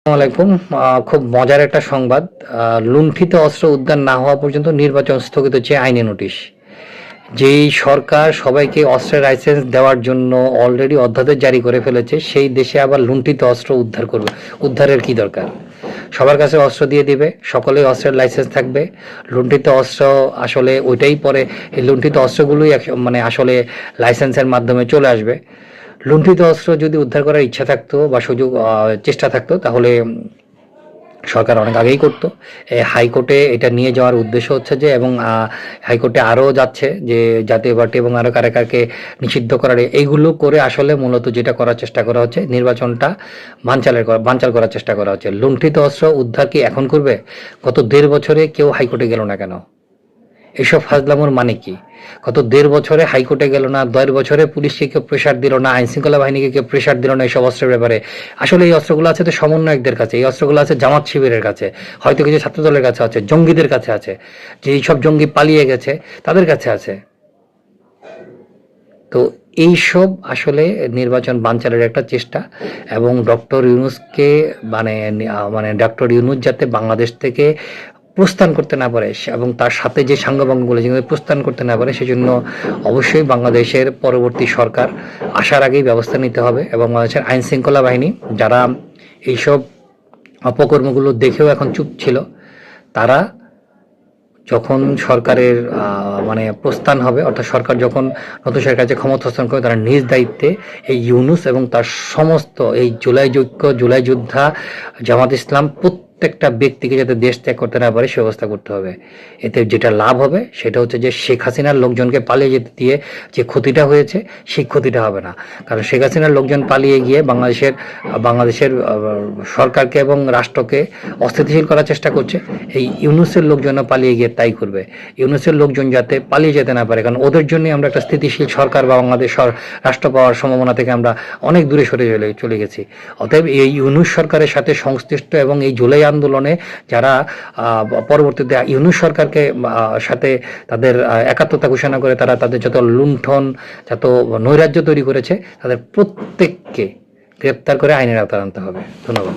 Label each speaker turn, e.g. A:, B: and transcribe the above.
A: আসসালামু আলাইকুম। খুব মজার একটা সংবাদ। লুণ্ঠিত অস্ত্র উদ্ধার না হওয়া পর্যন্ত নির্বাচন স্থগিত চেয়ে আইনি নোটিশ। যেই সরকার সবাইকে অস্ত্রের লাইসেন্স দেওয়ার জন্য অলরেডি অধ্যাদেশ জারি করে ফেলেছে, সেই দেশে আবার লুণ্ঠিত অস্ত্র উদ্ধার করবে। উদ্ধারের কি দরকার? সবার কাছে অস্ত্র দিয়ে দিবে, সকলেই অস্ত্রের লাইসেন্স থাকবে। লুণ্ঠিত অস্ত্র আসলে ওইটাই পরে, এই লুণ্ঠিত অস্ত্রগুলোই মানে আসলে লাইসেন্সের মাধ্যমে চলে আসবে। লুণ্ঠিত অস্ত্র যদি উদ্ধার করার ইচ্ছা থাকতো বা সুযোগ চেষ্টা থাকতো, তাহলে সরকার অনেক আগেই করতো। হাইকোর্টে এটা নিয়ে যাওয়ার উদ্দেশ্য হচ্ছে যে, এবং হাইকোর্টে আরও যাচ্ছে যে জাতীয় পার্টি এবং আরও কারাকে নিষিদ্ধ করার, এইগুলো করে আসলে মূলত যেটা করার চেষ্টা করা হচ্ছে, নির্বাচনটা বানচাল করার চেষ্টা করা হচ্ছে। লুণ্ঠিত অস্ত্র উদ্ধার কি এখন করবে? গত 1.5 বছরে কেউ হাইকোর্টে গেল না কেন? এসব ফাজলামোর মানে কি? গত 1.5 বছরে হাইকোর্টে গেল না, 1.5 বছরে পুলিশকে কেউ প্রেশার দিল না, আইন শৃঙ্খলা বাহিনীকে কেউ প্রেশার দিল না এইসব অস্ত্রের ব্যাপারে। আসলে এই অস্ত্রগুলো আছে তো সমন্বয়কদের কাছে, এই অস্ত্রগুলো আছে জামাত শিবিরের কাছে, হয়তো কিছু ছাত্রদলের কাছে আছে, জঙ্গিদের কাছে আছে, যে এইসব জঙ্গি পালিয়ে গেছে তাদের কাছে আছে। তো এইসব আসলে নির্বাচন বানচালের একটা চেষ্টা, এবং ডক্টর ইউনূসকে মানে ডক্টর ইউনূস যাতে বাংলাদেশ থেকে প্রস্থান করতে না পারে, এবং তার সাথে যে সাঙ্গপাঙ্গগুলো যেগুলো প্রস্থান করতে না পারে, সেজন্য অবশ্যই বাংলাদেশের পরবর্তী সরকার আসার আগেই ব্যবস্থা নিতে হবে। এবং বাংলাদেশের আইন শৃঙ্খলা বাহিনী যারা এইসব অপকর্মগুলো দেখেও এখন চুপ ছিল, তারা যখন সরকারের মানে প্রস্থান হবে, অর্থাৎ সরকার যখন নতুন সরকারের কাছে ক্ষমতা হস্তান্তর করে, তারা নিজ দায়িত্বে এই ইউনূস এবং তার সমস্ত এই জুলাই যোদ্ধা, জামাত ইসলাম প্রত্যেকটা ব্যক্তিকে যাতে দেশ ত্যাগ করতে না পারে সে ব্যবস্থা করতে হবে। এতে যেটা লাভ হবে সেটা হচ্ছে যে শেখ হাসিনার লোকজনকে পালিয়ে যেতে দিয়ে যে ক্ষতিটা হয়েছে, সেই ক্ষতিটা হবে না। কারণ শেখ হাসিনার লোকজন পালিয়ে গিয়ে বাংলাদেশের সরকারকে এবং রাষ্ট্রকে অস্থিতিশীল করার চেষ্টা করছে। এই ইউনূসের লোকজনও পালিয়ে গিয়ে তাই করবে। ইউনূসের লোকজন যাতে পালিয়ে যেতে না পারে, কারণ ওদের জন্যই আমরা একটা স্থিতিশীল সরকার বা বাংলাদেশ রাষ্ট্র পাওয়ার সম্ভাবনা থেকে আমরা অনেক দূরে সরে চলে গেছি। অতএব এই ইউনূস সরকারের সাথে সংশ্লিষ্ট এবং এই জুলাই আন্দোলনে যারা পরবর্তীতে ইউনূস সরকারকে সাথে তাদের একাত্মতা ঘোষণা করে, তারা তাদের যত লুণ্ঠন, যত নৈরাজ্য তৈরি করেছে, তাদের প্রত্যেককে গ্রেপ্তার করে আইনের আওতায় আনতে হবে। ধন্যবাদ।